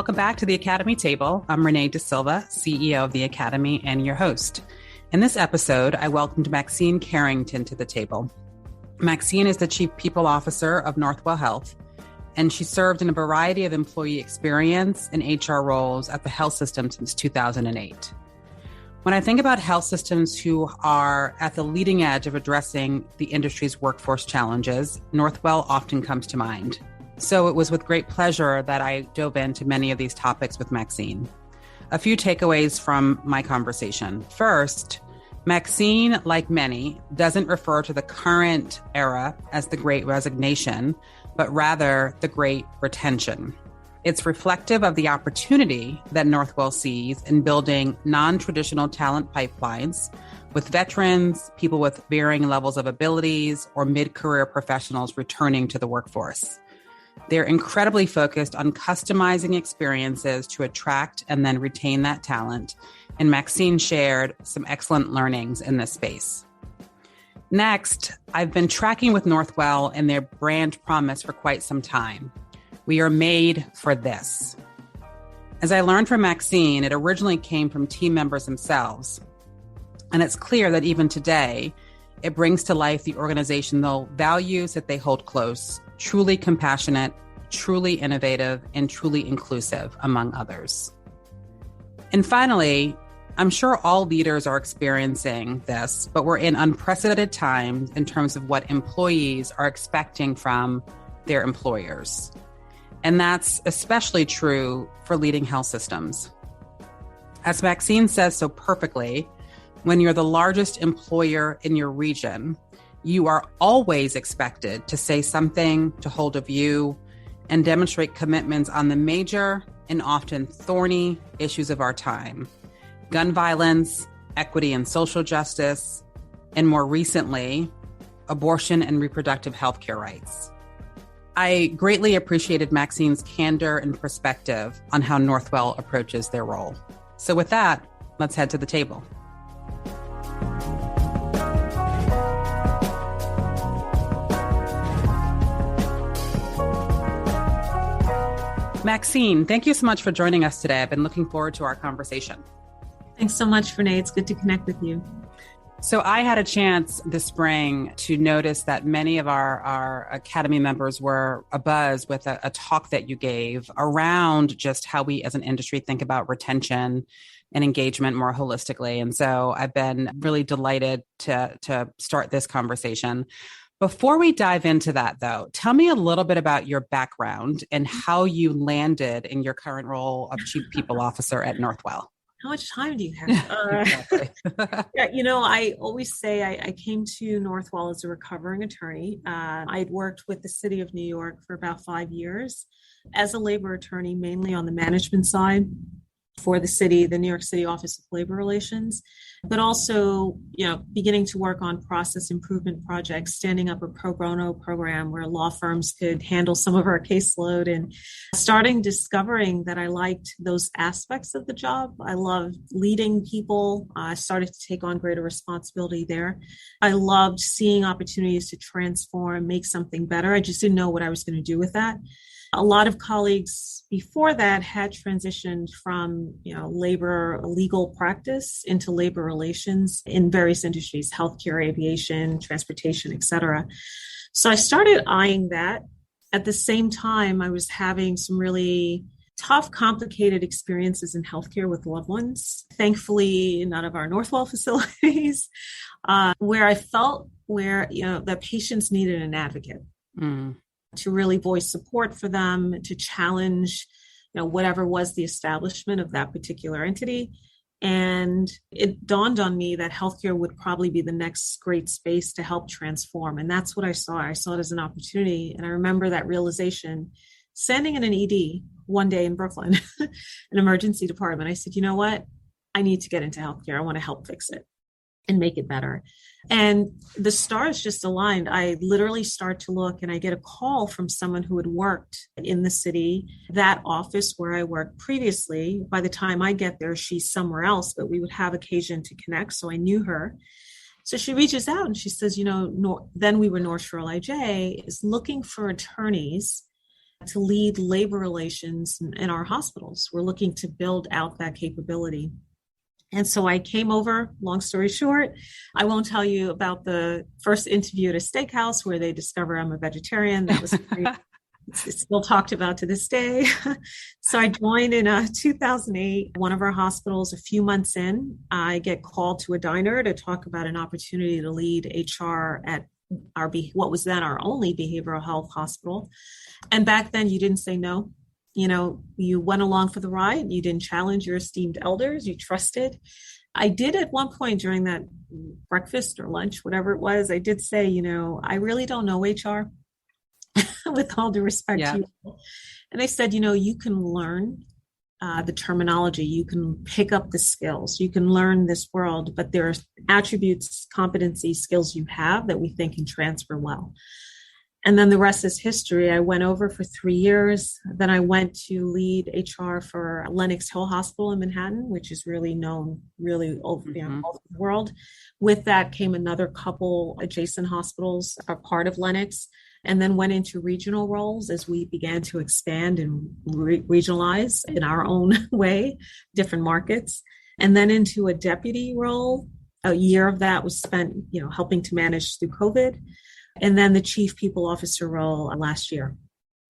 Welcome back to the Academy Table. I'm Renee DeSilva, CEO of the Academy and your host. In this episode, I welcomed Maxine Carrington to the table. Maxine is the Chief People Officer of Northwell Health, and she served in a variety of employee experience and HR roles at the health system since 2008. When I think about health systems who are at the leading edge of addressing the industry's workforce challenges, Northwell often comes to mind. So it was with great pleasure that I dove into many of these topics with Maxine. A few takeaways from my conversation. First, Maxine, like many, doesn't refer to the current era as the Great Resignation, but rather the Great Retention. It's reflective of the opportunity that Northwell sees in building non-traditional talent pipelines with veterans, people with varying levels of abilities, or mid-career professionals returning to the workforce. They're incredibly focused on customizing experiences to attract and then retain that talent. And Maxine shared some excellent learnings in this space. Next, I've been tracking with Northwell and their brand promise for quite some time. We are made for this. As I learned from Maxine, it originally came from team members themselves. And it's clear that even today, it brings to life the organizational values that they hold close: truly compassionate, truly innovative, and truly inclusive, among others. And finally, I'm sure all leaders are experiencing this, but we're in unprecedented times in terms of what employees are expecting from their employers. And that's especially true for leading health systems. As Maxine says so perfectly, when you're the largest employer in your region, you are always expected to say something, to hold a view, and demonstrate commitments on the major and often thorny issues of our time: gun violence, equity and social justice, and more recently, abortion and reproductive health care rights. I greatly appreciated Maxine's candor and perspective on how Northwell approaches their role. So with that, let's head to the table. Maxine, thank you so much for joining us today. I've been looking forward to our conversation. Thanks so much, Renee. It's good to connect with you. So I had a chance this spring to notice that many of our Academy members were abuzz with a talk that you gave around just how we as an industry think about retention and engagement more holistically. And so I've been really delighted to start this conversation. Before we dive into that, though, tell me a little bit about your background and how you landed in your current role of Chief People Officer at Northwell. How much time do you have? Exactly. Yeah, I always say I came to Northwell as a recovering attorney. I'd worked with the city of New York for about 5 years as a labor attorney, mainly on the management side for the city, the New York City Office of Labor Relations, but also, beginning to work on process improvement projects, standing up a pro bono program where law firms could handle some of our caseload, and discovering that I liked those aspects of the job. I love leading people. I started to take on greater responsibility there. I loved seeing opportunities to transform, make something better. I just didn't know what I was going to do with that. A lot of colleagues before that had transitioned from, labor legal practice into labor relations in various industries: healthcare, aviation, transportation, et cetera. So I started eyeing that. At the same time, I was having some really tough, complicated experiences in healthcare with loved ones. Thankfully, none of our Northwell facilities, where I felt that patients needed an advocate. To really voice support for them, to challenge, whatever was the establishment of that particular entity. And it dawned on me that healthcare would probably be the next great space to help transform. And that's what I saw. I saw it as an opportunity. And I remember that realization standing in an ED one day in Brooklyn, an emergency department. I said, you know what? I need to get into healthcare. I want to help fix it and make it better. And the stars just aligned. I literally start to look, and I get a call from someone who had worked in the city, that office where I worked previously. By the time I get there, she's somewhere else, but we would have occasion to connect. So I knew her. So she reaches out and she says, then we were North Shore IJ is looking for attorneys to lead labor relations in our hospitals. We're looking to build out that capability. And so I came over, long story short. I won't tell you about the first interview at a steakhouse where they discover I'm a vegetarian. That was it's still talked about to this day. So I joined in 2008, one of our hospitals. A few months in, I get called to a diner to talk about an opportunity to lead HR at what was then our only behavioral health hospital. And back then you didn't say no. You went along for the ride. You didn't challenge your esteemed elders. You trusted. I did at one point during that breakfast or lunch, whatever it was, I did say, I really don't know HR. With all due respect to you. And they said, you can learn the terminology, you can pick up the skills, you can learn this world, but there are attributes, competencies, skills you have that we think can transfer well. And then the rest is history. I went over for 3 years. Then I went to lead HR for Lenox Hill Hospital in Manhattan, which is really known all over the world. With that came another couple adjacent hospitals are part of Lenox, and then went into regional roles as we began to expand and regionalize in our own way, different markets, and then into a deputy role. A year of that was spent, helping to manage through COVID. And then the chief people officer role last year.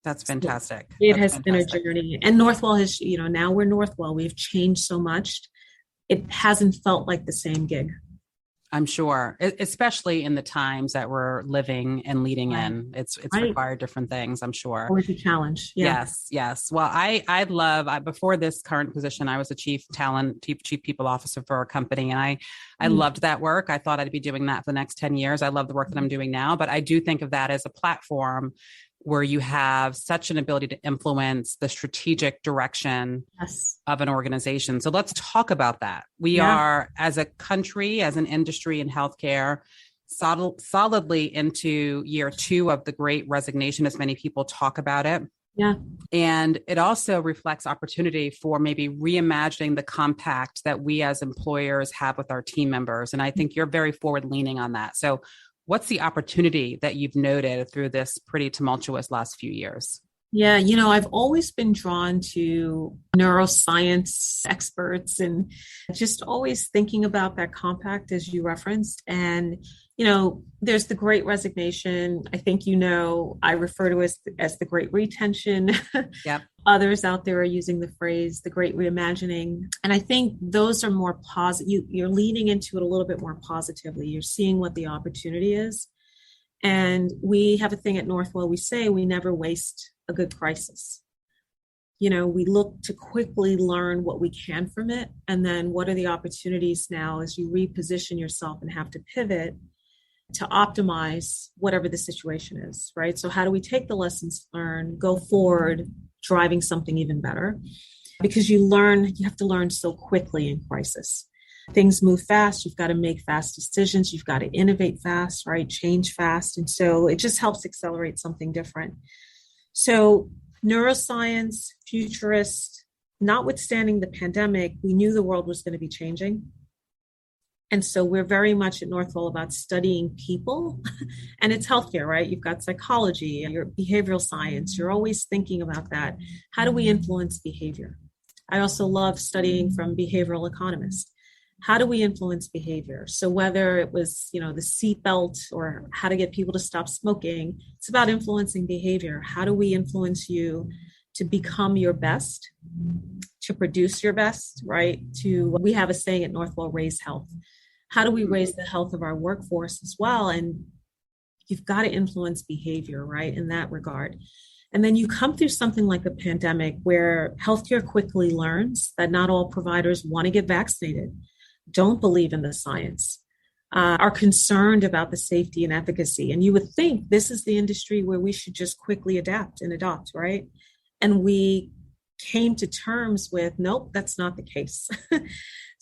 That's fantastic. It has been a journey. And Northwell has, now we're Northwell. We've changed so much. It hasn't felt like the same gig. I'm sure, especially in the times that we're living and leading in. It's required different things, I'm sure. Always a challenge. Yeah. Yes. Well, I love, before this current position, I was a chief people officer for a company. And I loved that work. I thought I'd be doing that for the next 10 years. I love the work that I'm doing now, but I do think of that as a platform where you have such an ability to influence the strategic direction of an organization. So let's talk about that. We are, as a country, as an industry in healthcare, solidly into year 2 of the Great Resignation, as many people talk about it. Yeah. And it also reflects opportunity for maybe reimagining the compact that we as employers have with our team members. And I think you're very forward leaning on that. So what's the opportunity that you've noted through this pretty tumultuous last few years? Yeah, I've always been drawn to neuroscience experts and just always thinking about that compact, as you referenced. And, there's the Great Resignation. I think, I refer to it as the Great Retention. Yep. Others out there are using the phrase, the Great Reimagining. And I think those are more positive. You're leaning into it a little bit more positively. You're seeing what the opportunity is. And we have a thing at Northwell. We say we never waste a good crisis. We look to quickly learn what we can from it. And then what are the opportunities now as you reposition yourself and have to pivot to optimize whatever the situation is, right? So how do we take the lessons learned, go forward, driving something even better? Because you have to learn so quickly in crisis. Things move fast. You've got to make fast decisions. You've got to innovate fast, right? Change fast. And so it just helps accelerate something different. So neuroscience, futurist, notwithstanding the pandemic, we knew the world was going to be changing. And so we're very much at Northwell about studying people, and it's healthcare, right? You've got psychology, your behavioral science. You're always thinking about that. How do we influence behavior? I also love studying from behavioral economists. How do we influence behavior? So whether it was, the seatbelt or how to get people to stop smoking, it's about influencing behavior. How do we influence you to become your best, to produce your best, right? We have a saying at Northwell, raise health. How do we raise the health of our workforce as well? And you've got to influence behavior, right, in that regard. And then you come through something like a pandemic where healthcare quickly learns that not all providers want to get vaccinated, don't believe in the science, are concerned about the safety and efficacy. And you would think this is the industry where we should just quickly adapt and adopt, right? And we came to terms with, nope, that's not the case.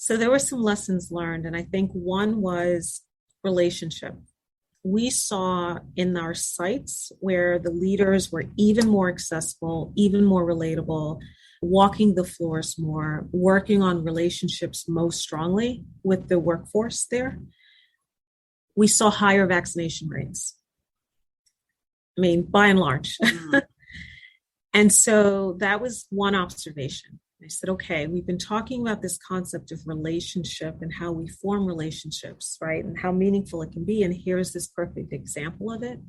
So there were some lessons learned. And I think one was relationship. We saw in our sites where the leaders were even more accessible, even more relatable, walking the floors more, working on relationships most strongly with the workforce there. We saw higher vaccination rates. I mean, by and large. And so that was one observation. I said, okay, we've been talking about this concept of relationship and how we form relationships, right? And how meaningful it can be. And here's this perfect example of it,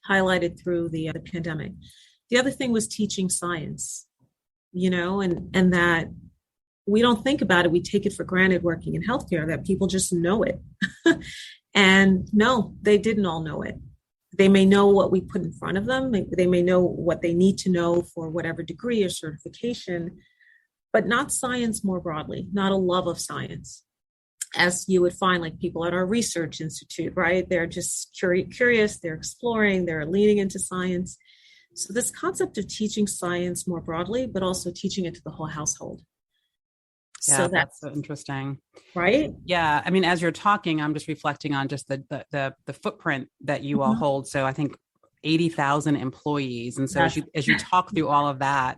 highlighted through the pandemic. The other thing was teaching science, and that we don't think about it. We take it for granted working in healthcare that people just know it. And no, they didn't all know it. They may know what we put in front of them. They may know what they need to know for whatever degree or certification, but not science more broadly, not a love of science. As you would find, like people at our research institute, right? They're just curious, they're exploring, they're leaning into science. So this concept of teaching science more broadly, but also teaching it to the whole household. Yeah, so that's so interesting. Right? Yeah. I mean, as you're talking, I'm just reflecting on just the footprint that you all hold. So I think 80,000 employees. And so as you talk through all of that,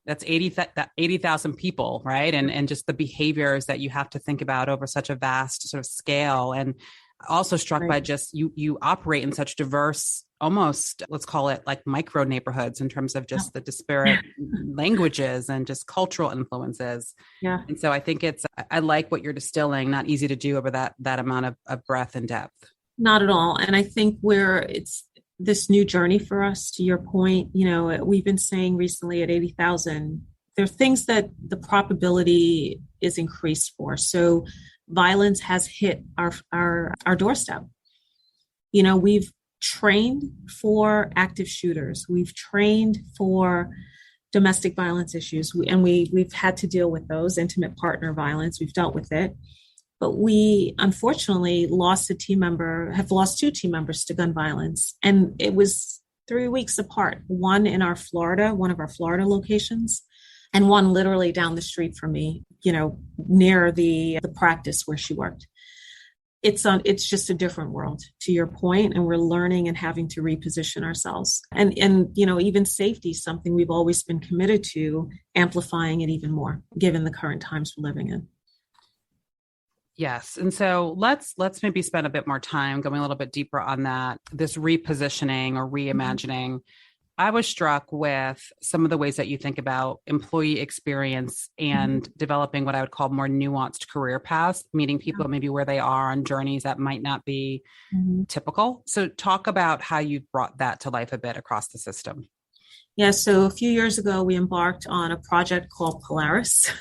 that's 80,000 people, right? And just the behaviors that you have to think about over such a vast sort of scale. And also struck by just you operate in such diverse, almost, let's call it like micro neighborhoods in terms of just the disparate languages and just cultural influences. Yeah. And so I think I like what you're distilling, not easy to do over that amount of breadth and depth. Not at all. And I think it's this new journey for us, to your point, we've been saying recently at 80,000, there are things that the probability is increased for. So violence has hit our doorstep. We've trained for active shooters. We've trained for domestic violence issues. We've had to deal with those, intimate partner violence. We've dealt with it. But we unfortunately have lost two team members to gun violence. And it was 3 weeks apart, one in one of our Florida locations, and one literally down the street from me, near the practice where she worked. It's just a different world, to your point, and we're learning and having to reposition ourselves. And even safety is something we've always been committed to, amplifying it even more, given the current times we're living in. Yes. And so let's maybe spend a bit more time going a little bit deeper on that, this repositioning or reimagining. I was struck with some of the ways that you think about employee experience and developing what I would call more nuanced career paths, meeting people maybe where they are on journeys that might not be typical. So talk about how you've brought that to life a bit across the system. Yeah, so a few years ago, we embarked on a project called Polaris.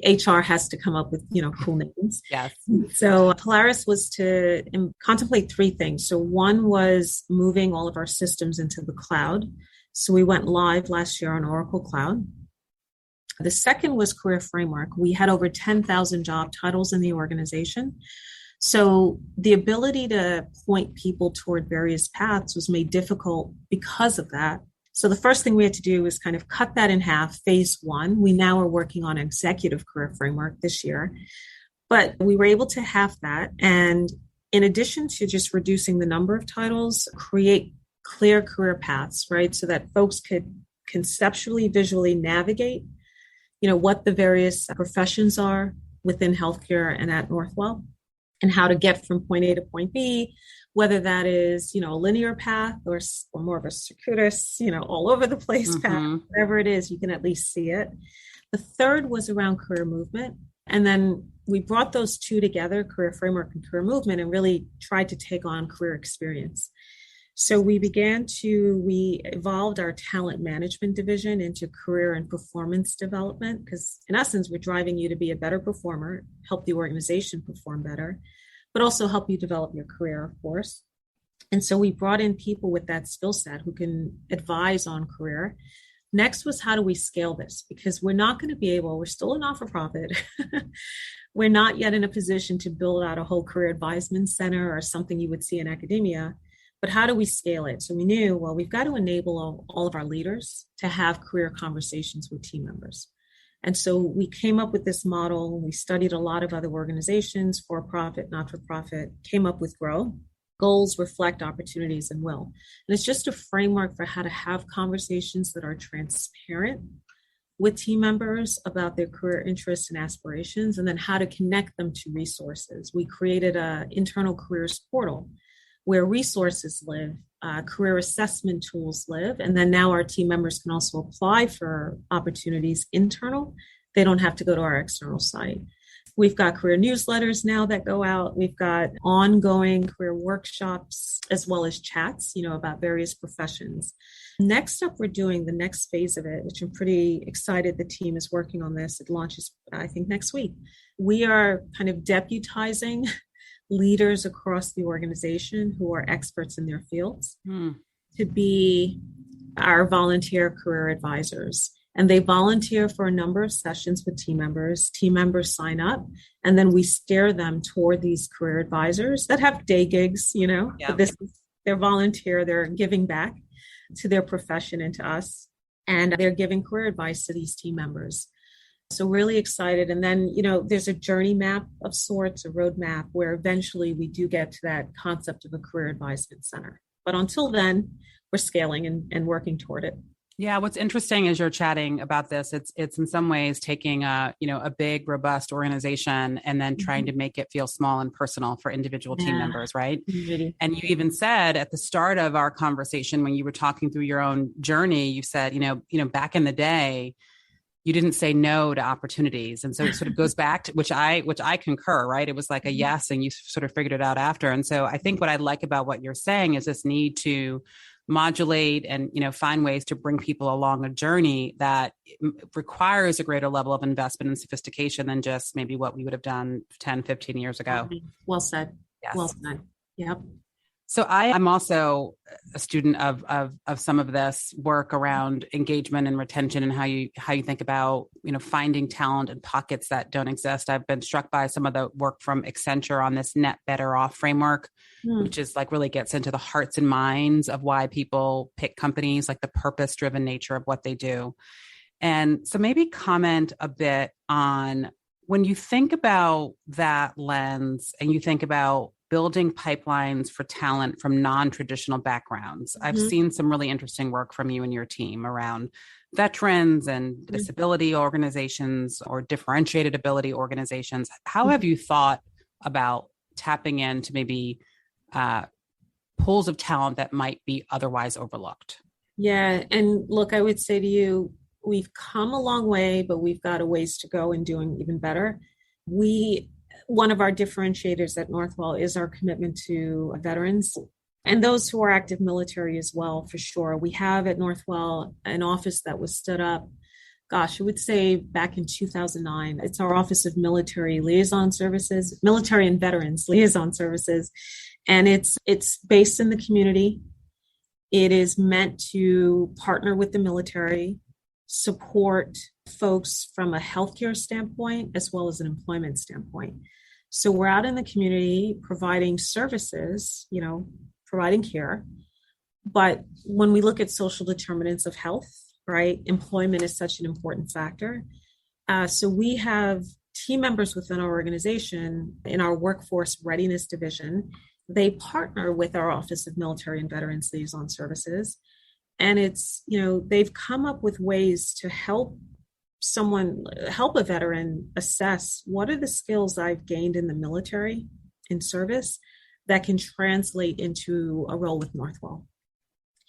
HR has to come up with, cool names. Yes. So Polaris was to contemplate three things. So one was moving all of our systems into the cloud. So we went live last year on Oracle Cloud. The second was career framework. We had over 10,000 job titles in the organization. So the ability to point people toward various paths was made difficult because of that. So the first thing we had to do was kind of cut that in half, phase one. We now are working on an executive career framework this year, but we were able to have that. And in addition to just reducing the number of titles, create clear career paths, right? So that folks could conceptually, visually navigate, what the various professions are within healthcare and at Northwell, and how to get from point A to point B, whether that is, a linear path or more of a circuitous, all over the place path, whatever it is, you can at least see it. The third was around career movement. And then we brought those two together, career framework and career movement, and really tried to take on career experience. So we evolved our talent management division into career and performance development, because in essence, we're driving you to be a better performer, help the organization perform better, but also help you develop your career, of course. And so we brought in people with that skill set who can advise on career. Next was, how do we scale this? Because we're still a not-for-profit. We're not yet in a position to build out a whole career advisement center or something you would see in academia, but how do we scale it? So we knew, we've got to enable all of our leaders to have career conversations with team members. And so we came up with this model. We studied a lot of other organizations, for-profit, not-for-profit, came up with GROW. Goals reflect opportunities and will. And it's just a framework for how to have conversations that are transparent with team members about their career interests and aspirations, and then how to connect them to resources. We created an internal careers portal where resources live career assessment tools live. And then now our team members can also apply for opportunities internal. They don't have to go to our external site. We've got career newsletters now that go out. We've got ongoing career workshops as well as chats, about various professions. Next up, we're doing the next phase of it, which I'm pretty excited the team is working on this. It launches, I think, next week. We are kind of deputizing leaders across the organization who are experts in their fields to be our volunteer career advisors. And they volunteer for a number of sessions with team members. Team members sign up, and then we steer them toward these career advisors that have day gigs, Yeah. But this is their volunteer. They're giving back to their profession and to us, and they're giving career advice to these team members. So really excited. And then, there's a journey map of sorts, a roadmap where eventually we do get to that concept of a career advisement center. But until then, we're scaling and working toward it. Yeah, what's interesting as you're chatting about this, it's in some ways taking a big, robust organization and then trying to make it feel small and personal for individual team members, right? Mm-hmm. And you even said at the start of our conversation when you were talking through your own journey, you said, back in the day, you didn't say no to opportunities. And so it sort of goes back to, which I concur, right? It was like a yes, and you sort of figured it out after. And so I think what I like about what you're saying is this need to modulate and, find ways to bring people along a journey that requires a greater level of investment and sophistication than just maybe what we would have done 10, 15 years ago. Well said. Yes. Well said. Yep. So I'm also a student of some of this work around engagement and retention and how you think about, finding talent in pockets that don't exist. I've been struck by some of the work from Accenture on this net better off framework, which is like really gets into the hearts and minds of why people pick companies, like the purpose-driven nature of what they do. And so maybe comment a bit on when you think about that lens and you think about building pipelines for talent from non-traditional backgrounds. I've seen some really interesting work from you and your team around veterans and disability organizations or differentiated ability organizations. How have you thought about tapping into maybe pools of talent that might be otherwise overlooked? Yeah. And look, I would say to you, we've come a long way, but we've got a ways to go in doing even better. One of our differentiators at Northwell is our commitment to veterans and those who are active military as well, for sure. We have at Northwell an office that was stood up, I would say back in 2009. It's our Office of Military Liaison Services, Military and Veterans Liaison Services. And it's based in the community. It is meant to partner with the military, support folks from a healthcare standpoint, as well as an employment standpoint. So we're out in the community providing services, providing care. But when we look at social determinants of health, right, employment is such an important factor. So we have team members within our organization in our workforce readiness division. They partner with our Office of Military and Veterans Liaison Services. And it's, they've come up with ways to help a veteran assess what are the skills I've gained in the military in service that can translate into a role with Northwell.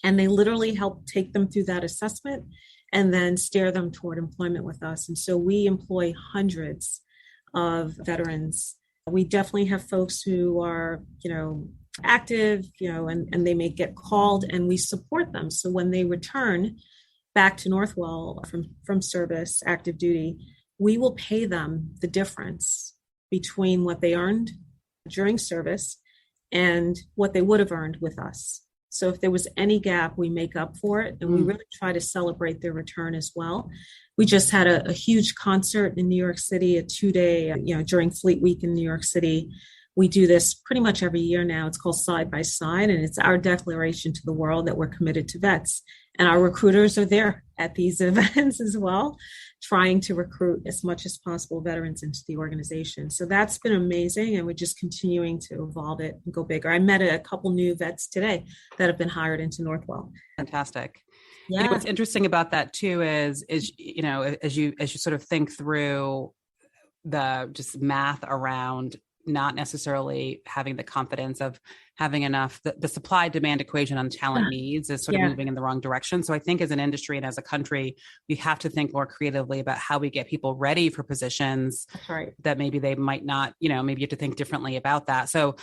And they literally help take them through that assessment and then steer them toward employment with us. And so we employ hundreds of veterans. We definitely have folks who are, active, and they may get called, and we support them. So when they return back to Northwell from service, active duty, we will pay them the difference between what they earned during service and what they would have earned with us. So if there was any gap, we make up for it, and we really try to celebrate their return as well. We just had a huge concert in New York City, a 2-day, during Fleet Week in New York City. We do this pretty much every year now. It's called Side by Side, and it's our declaration to the world that we're committed to vets. And our recruiters are there at these events as well, trying to recruit as much as possible veterans into the organization. So that's been amazing, and we're just continuing to evolve it and go bigger. I met a couple new vets today that have been hired into Northwell. Fantastic. Yeah. What's interesting about that too is as you sort of think through the just math around not necessarily having the confidence of having enough, the supply demand equation on talent needs is sort of moving in the wrong direction. So I think as an industry and as a country, we have to think more creatively about how we get people ready for positions that maybe they might not, maybe you have to think differently about that. So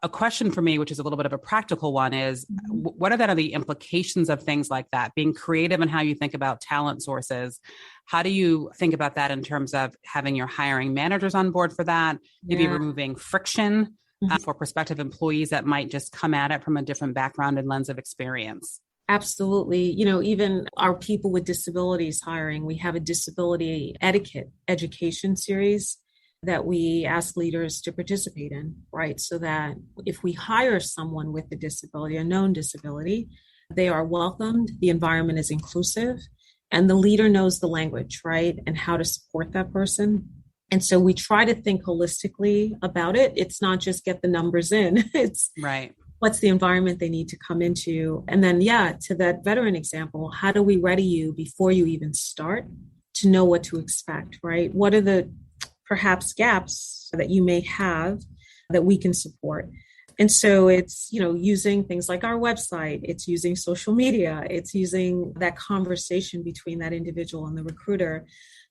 a question for me, which is a little bit of a practical one, is what are the implications of things like that? Being creative in how you think about talent sources. How do you think about that in terms of having your hiring managers on board for that? Maybe removing friction for prospective employees that might just come at it from a different background and lens of experience. Absolutely. Even our people with disabilities hiring, we have a disability etiquette education series that we ask leaders to participate in, right? So that if we hire someone with a disability, a known disability, they are welcomed, the environment is inclusive, and the leader knows the language, right? And how to support that person. And so we try to think holistically about it. It's not just get the numbers in. It's what's the environment they need to come into. And then, to that veteran example, how do we ready you before you even start to know what to expect, right? What are the perhaps gaps that you may have that we can support? And so it's, using things like our website, it's using social media, it's using that conversation between that individual and the recruiter,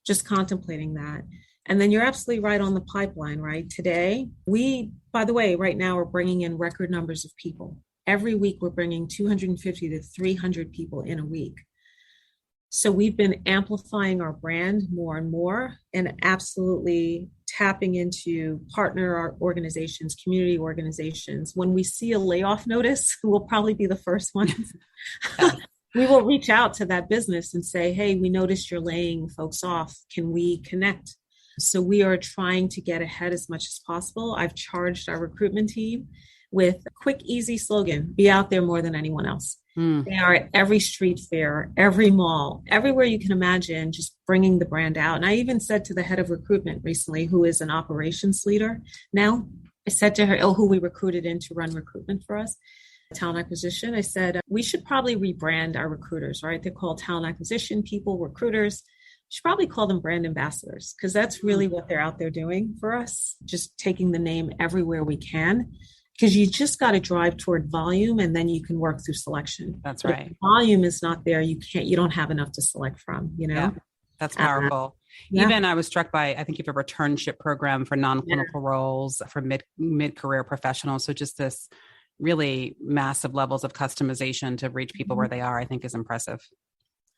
just contemplating that. And then you're absolutely right on the pipeline, right? Today, by the way, right now we're bringing in record numbers of people. Every week we're bringing 250 to 300 people in a week. So we've been amplifying our brand more and more and absolutely tapping into partner organizations, community organizations. When we see a layoff notice, we'll probably be the first ones. We will reach out to that business and say, hey, we noticed you're laying folks off. Can we connect? So we are trying to get ahead as much as possible. I've charged our recruitment team with a quick, easy slogan: be out there more than anyone else. They are at every street fair, every mall, everywhere you can imagine, just bringing the brand out. And I even said to the head of recruitment recently, who is an operations leader now, I said to her, who we recruited in to run recruitment for us, talent acquisition. I said, we should probably rebrand our recruiters, right? They're called talent acquisition people, recruiters. We should probably call them brand ambassadors, because that's really what they're out there doing for us, just taking the name everywhere we can. Because you just got to drive toward volume, and then you can work through selection. That's right. If volume is not there, you don't have enough to select from, Yeah, that's powerful. Even I was struck by, I think you have a returnship program for non-clinical roles for mid-career professionals. So just this really massive levels of customization to reach people where they are, I think is impressive.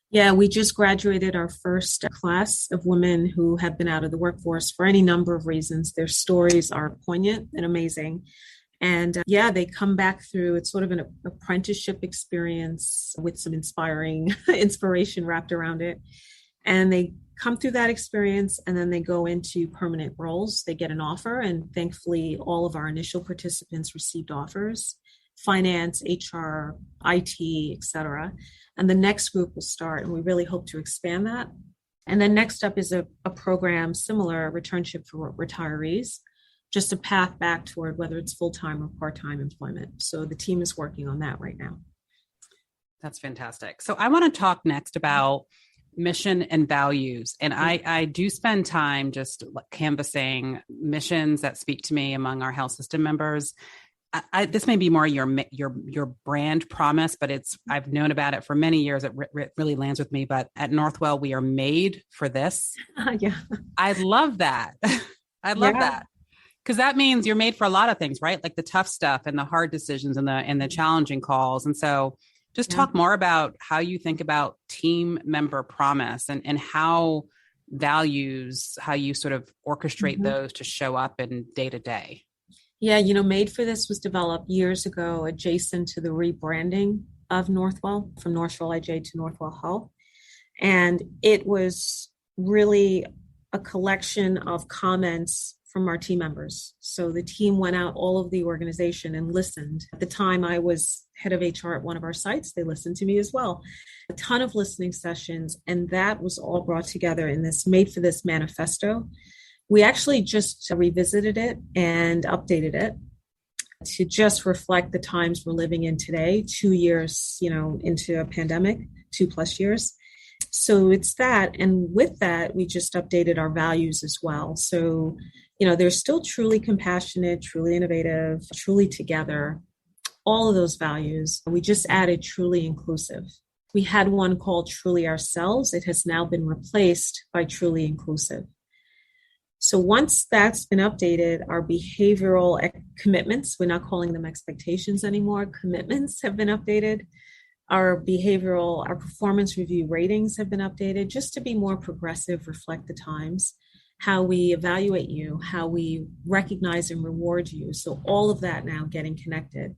Yeah, we just graduated our first class of women who have been out of the workforce for any number of reasons. Their stories are poignant and amazing. And they come back through, it's sort of an apprenticeship experience with some inspiration wrapped around it. And they come through that experience, and then they go into permanent roles. They get an offer, and thankfully all of our initial participants received offers: finance, HR, IT, etc. And the next group will start, and we really hope to expand that. And then next up is a program similar, a returnship for retirees, just a path back toward whether it's full-time or part-time employment. So the team is working on that right now. That's fantastic. So I want to talk next about mission and values. And I do spend time just canvassing missions that speak to me among our health system members. This may be more your brand promise, but I've known about it for many years. It really lands with me. But at Northwell, we are made for this. I love that. I love that. Because that means you're made for a lot of things, right? Like the tough stuff and the hard decisions and the challenging calls. And so just talk more about how you think about team member promise and how values, how you sort of orchestrate those to show up in day to day. Yeah, Made for This was developed years ago adjacent to the rebranding of Northwell, from Northwell IJ to Northwell Health. And it was really a collection of comments from our team members. So the team went out all over the organization and listened. At the time, I was head of HR at one of our sites. They listened to me as well. A ton of listening sessions, and that was all brought together in this Made for This manifesto. We actually just revisited it and updated it to just reflect the times we're living in today, 2 years, into a pandemic, 2+ years. So it's that. And with that, we just updated our values as well. So, they're still truly compassionate, truly innovative, truly together. all of those values. We just added truly inclusive. We had one called Truly Ourselves. It has now been replaced by Truly Inclusive. So once that's been updated, our behavioral commitments, we're not calling them expectations anymore, commitments have been updated. Our performance review ratings have been updated just to be more progressive, reflect the times, how we evaluate you, how we recognize and reward you. So all of that now getting connected.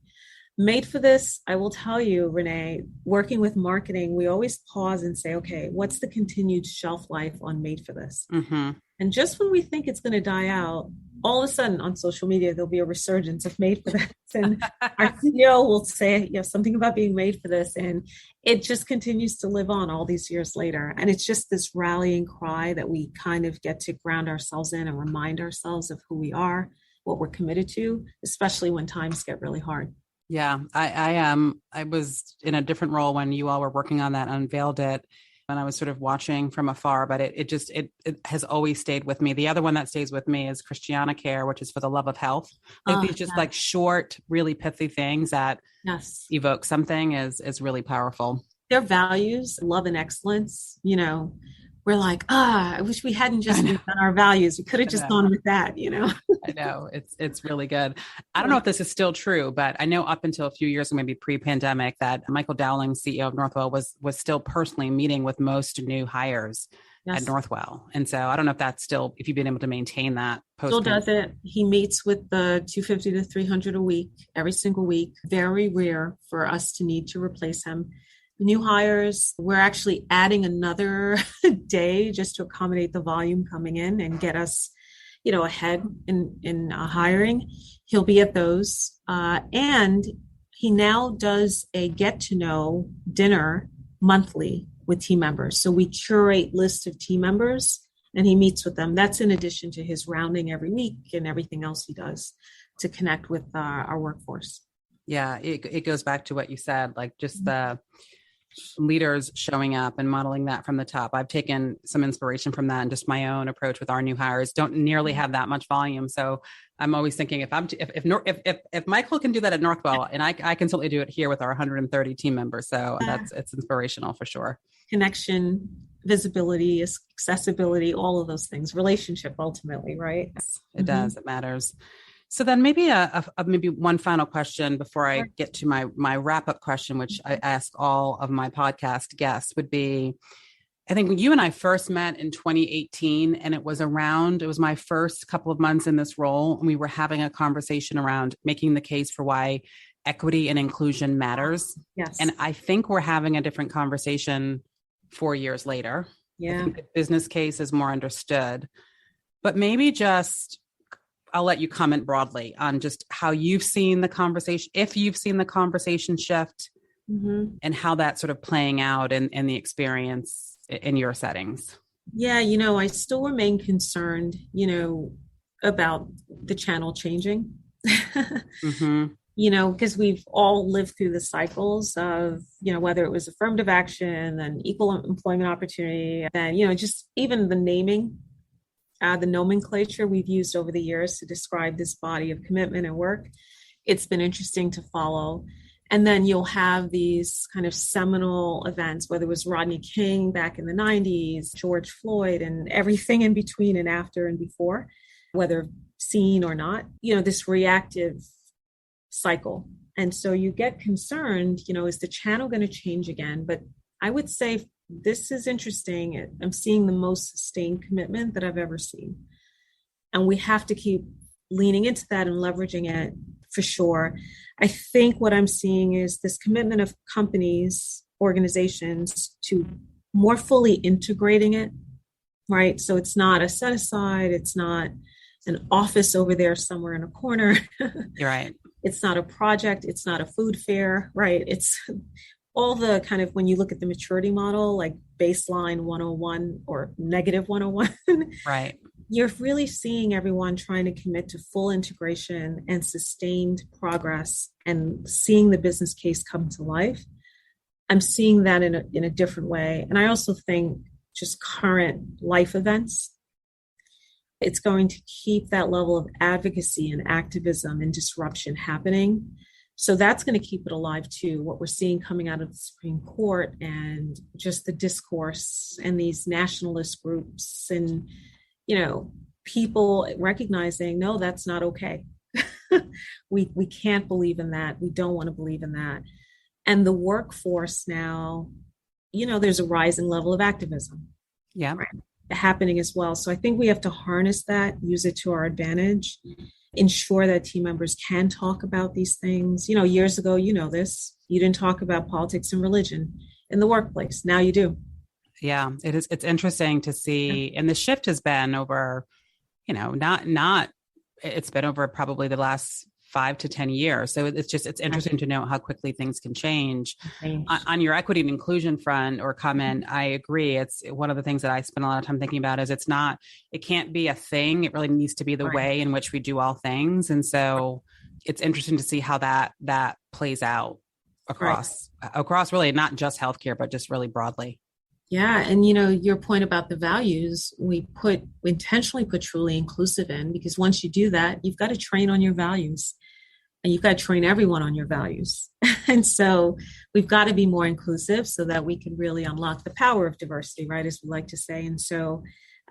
Made for this, I will tell you, Renee, working with marketing, we always pause and say, okay, what's the continued shelf life on Made for This? Mm-hmm. And just when we think it's going to die out, all of a sudden on social media, there'll be a resurgence of Made for This. And our CEO will say, something about being made for this. And it just continues to live on all these years later. And it's just this rallying cry that we kind of get to ground ourselves in and remind ourselves of who we are, what we're committed to, especially when times get really hard. Yeah, I was in a different role when you all were working on that, unveiled it, and I was sort of watching from afar, but it has always stayed with me. The other one that stays with me is Christiana Care, which is for the love of health. These just like short, really pithy things that evoke something is really powerful. Their values, love and excellence, we're like, I wish we hadn't just done our values. We could have just gone with that, I know it's really good. I don't know if this is still true, but I know up until a few years, maybe pre-pandemic, that Michael Dowling, CEO of Northwell, was still personally meeting with most new hires at Northwell. And so I don't know if you've been able to maintain that post. Still does it. He meets with the 250 to 300 a week, every single week. Very rare for us to need to replace him. New hires, we're actually adding another day just to accommodate the volume coming in and get us, ahead in hiring. He'll be at those. And he now does a get to know dinner monthly with team members. So we curate lists of team members and he meets with them. That's in addition to his rounding every week and everything else he does to connect with our workforce. Yeah, it goes back to what you said, like just the leaders showing up and modeling that from the top. I've taken some inspiration from that and just my own approach with our new hires don't nearly have that much volume. So I'm always thinking if Michael can do that at Northwell, and I can certainly do it here with our 130 team members. So it's inspirational for sure. Connection, visibility, accessibility, all of those things, relationship ultimately, right? It does. It matters. So then maybe maybe one final question before I get to my wrap-up question, which I ask all of my podcast guests, would be, I think when you and I first met in 2018, and it was my first couple of months in this role, and we were having a conversation around making the case for why equity and inclusion matters. Yes. And I think we're having a different conversation 4 years later. Yeah. I think the business case is more understood, but maybe I'll let you comment broadly on just how you've seen the conversation, if you've seen the conversation shift, and how that's sort of playing out in the experience in your settings. Yeah, I still remain concerned, about the channel changing, because we've all lived through the cycles of, whether it was affirmative action and equal employment opportunity, and, just even the naming. The nomenclature we've used over the years to describe this body of commitment and work, it's been interesting to follow. And then you'll have these kind of seminal events, whether it was Rodney King back in the 90s, George Floyd, and everything in between and after and before, whether seen or not, this reactive cycle. And so you get concerned, is the channel going to change again? But I would say this is interesting. I'm seeing the most sustained commitment that I've ever seen. And we have to keep leaning into that and leveraging it for sure. I think what I'm seeing is this commitment of companies, organizations to more fully integrating it, right? So it's not a set aside. It's not an office over there somewhere in a corner. You're right. It's not a project. It's not a food fair, right? It's all the kind of, when you look at the maturity model, like baseline 101 or negative 101, right? You're really seeing everyone trying to commit to full integration and sustained progress and seeing the business case come to life. I'm seeing that in a different way. And I also think just current life events, it's going to keep that level of advocacy and activism and disruption happening. So that's going to keep it alive too. What we're seeing coming out of the Supreme Court and just the discourse and these nationalist groups and, people recognizing, no, that's not okay. We can't believe in that. We don't want to believe in that. And the workforce now, there's a rising level of activism. Yeah. Right, happening as well. So I think we have to harness that, use it to our advantage, ensure that team members can talk about these things. Years ago, this, you didn't talk about politics and religion in the workplace. Now you do. Yeah, it is. It's interesting to see. And the shift has been over, it's been over probably the last 5 to 10 years. So it's interesting to know how quickly things can change. On your equity and inclusion front or comment, I agree. It's one of the things that I spend a lot of time thinking about is it can't be a thing. It really needs to be the way in which we do all things. And so it's interesting to see how that plays out across really not just healthcare, but just really broadly. Yeah. And, your point about the values, we intentionally put truly inclusive in, because once you do that, you've got to train on your values and you've got to train everyone on your values. And so we've got to be more inclusive so that we can really unlock the power of diversity, right? As we like to say. And so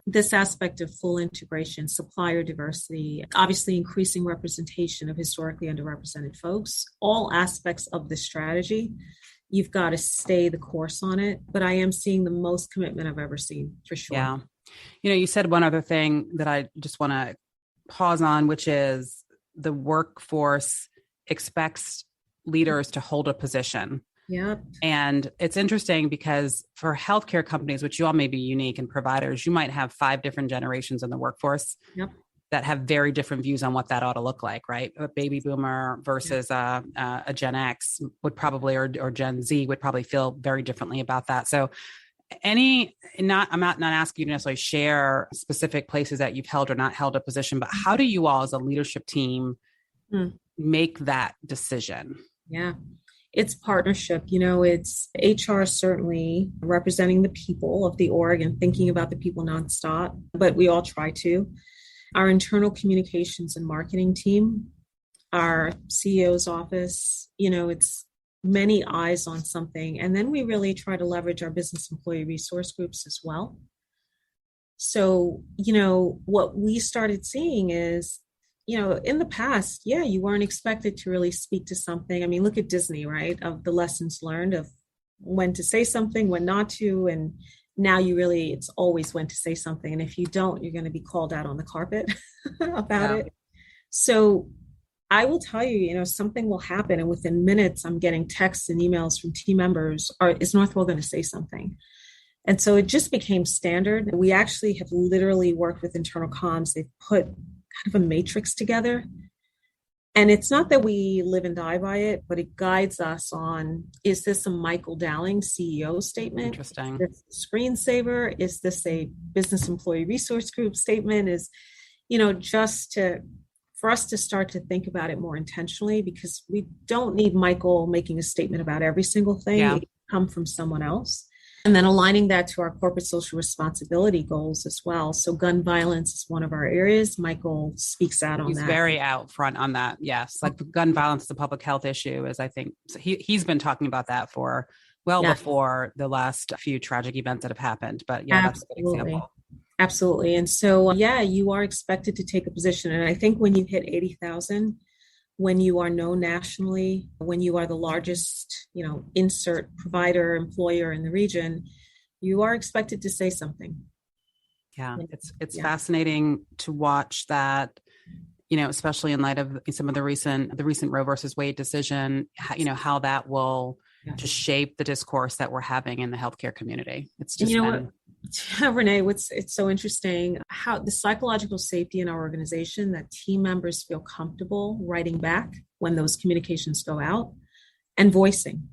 this aspect of full integration, supplier diversity, obviously increasing representation of historically underrepresented folks, all aspects of the strategy. You've got to stay the course on it. But I am seeing the most commitment I've ever seen, for sure. Yeah. You said one other thing that I just want to pause on, which is the workforce expects leaders to hold a position. Yep. And it's interesting because for healthcare companies, which you all may be unique, and providers, you might have 5 different generations in the workforce. Yep. That have very different views on what that ought to look like, right? A baby boomer versus a Gen X would probably, or Gen Z would probably feel very differently about that. So I'm not asking you to necessarily share specific places that you've held or not held a position, but how do you all as a leadership team make that decision? Yeah. It's partnership. It's HR certainly representing the people of the org and thinking about the people nonstop, but we all try to. Our internal communications and marketing team, our CEO's office, it's many eyes on something. And then we really try to leverage our business employee resource groups as well. So, what we started seeing is, in the past, you weren't expected to really speak to something. I mean, look at Disney, right? Of the lessons learned of when to say something, when not to, and now it's always when to say something. And if you don't, you're going to be called out on the carpet about it. So I will tell you, something will happen. And within minutes, I'm getting texts and emails from team members. Is Northwell going to say something? And so it just became standard. We actually have literally worked with internal comms. They've put kind of a matrix together. And it's not that we live and die by it, but it guides us on, is this a Michael Dowling CEO statement? Interesting. Is this a screensaver? Is this a business employee resource group statement? Is, for us to start to think about it more intentionally, because we don't need Michael making a statement about every single thing. It can come from someone else. And then aligning that to our corporate social responsibility goals as well. So gun violence is one of our areas. Michael speaks out on that. He's very out front on that. Yes. Like gun violence is a public health issue, as I think he's been talking about that for before the last few tragic events that have happened. But that's a good example. Absolutely. And so, you are expected to take a position. And I think when you hit 80,000, when you are known nationally, when you are the largest, insert provider, employer in the region, you are expected to say something. Yeah, it's fascinating to watch that, especially in light of some of the recent Roe versus Wade decision, how that will just shape the discourse that we're having in the healthcare community. It's just Renee, it's so interesting how the psychological safety in our organization, that team members feel comfortable writing back when those communications go out and voicing,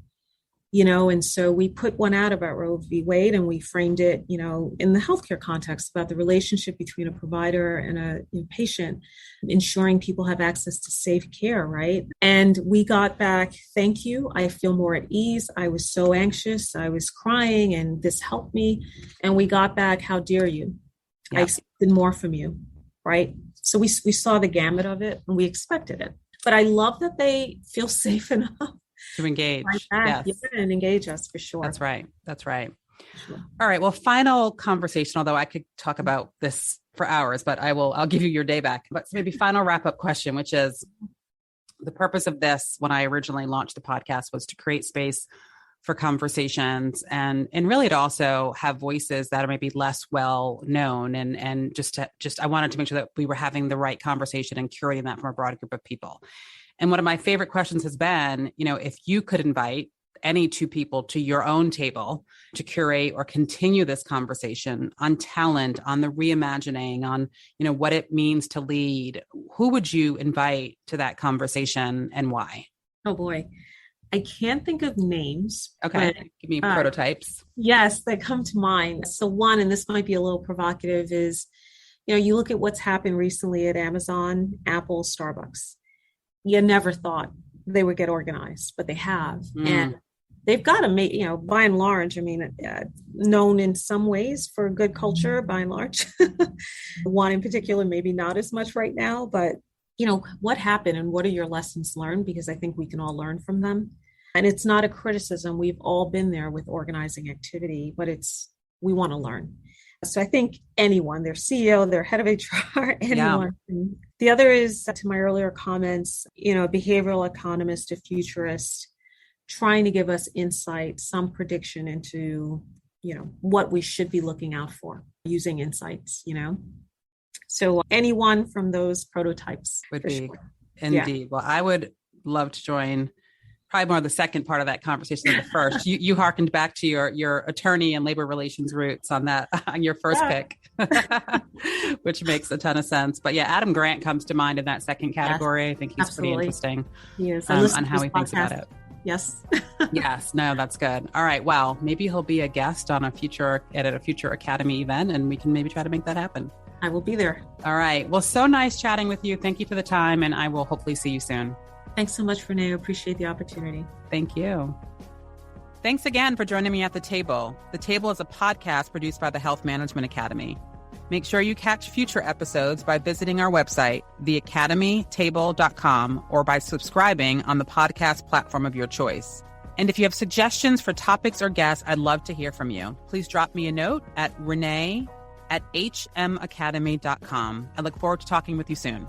and so we put one out about Roe v. Wade, and we framed it, in the healthcare context about the relationship between a provider and a patient, ensuring people have access to safe care, right? And we got back, thank you. I feel more at ease. I was so anxious. I was crying, and this helped me. And we got back, how dare you? I expected more from you, right? So we saw the gamut of it, and we expected it. but I love that they feel safe enough to engage. Yes. And engage us for sure. That's right. Sure. All right. Well, final conversation, although I could talk about this for hours, but I'll give you your day back. But maybe final wrap-up question, which is the purpose of this when I originally launched the podcast was to create space for conversations and really to also have voices that are maybe less well known and just I wanted to make sure that we were having the right conversation and curating that from a broad group of people. And one of my favorite questions has been, if you could invite any two people to your own table to curate or continue this conversation on talent, on the reimagining, on, what it means to lead, who would you invite to that conversation and why? Oh boy. I can't think of names. Okay. Give me prototypes. Yes, that come to mind. So one, and this might be a little provocative, is, you look at what's happened recently at Amazon, Apple, Starbucks. You never thought they would get organized, but they have. And they've got to make, by and large, known in some ways for good culture, by and large. One in particular, maybe not as much right now, but what happened and what are your lessons learned? Because I think we can all learn from them. And it's not a criticism. We've all been there with organizing activity, but we want to learn. So I think anyone, their CEO, their head of HR, anyone. Yeah. The other is, to my earlier comments, a behavioral economist, a futurist, trying to give us insight, some prediction into, what we should be looking out for using insights, So anyone from those prototypes would be sure. Indeed. Yeah. Well, I would love to join probably more the second part of that conversation than the first. You hearkened back to your attorney and labor relations roots on your first pick, which makes a ton of sense. But yeah, Adam Grant comes to mind in that second category. Yes, I think he's pretty interesting on how he thinks about it. Yes. Yes. No, that's good. All right. Well, maybe he'll be a guest on at a future Academy event, and we can maybe try to make that happen. I will be there. All right. Well, so nice chatting with you. Thank you for the time, and I will hopefully see you soon. Thanks so much, Renee. I appreciate the opportunity. Thank you. Thanks again for joining me at The Table. The Table is a podcast produced by the Health Management Academy. Make sure you catch future episodes by visiting our website, theacademytable.com, or by subscribing on the podcast platform of your choice. And if you have suggestions for topics or guests, I'd love to hear from you. Please drop me a note at renee@hmacademy.com. I look forward to talking with you soon.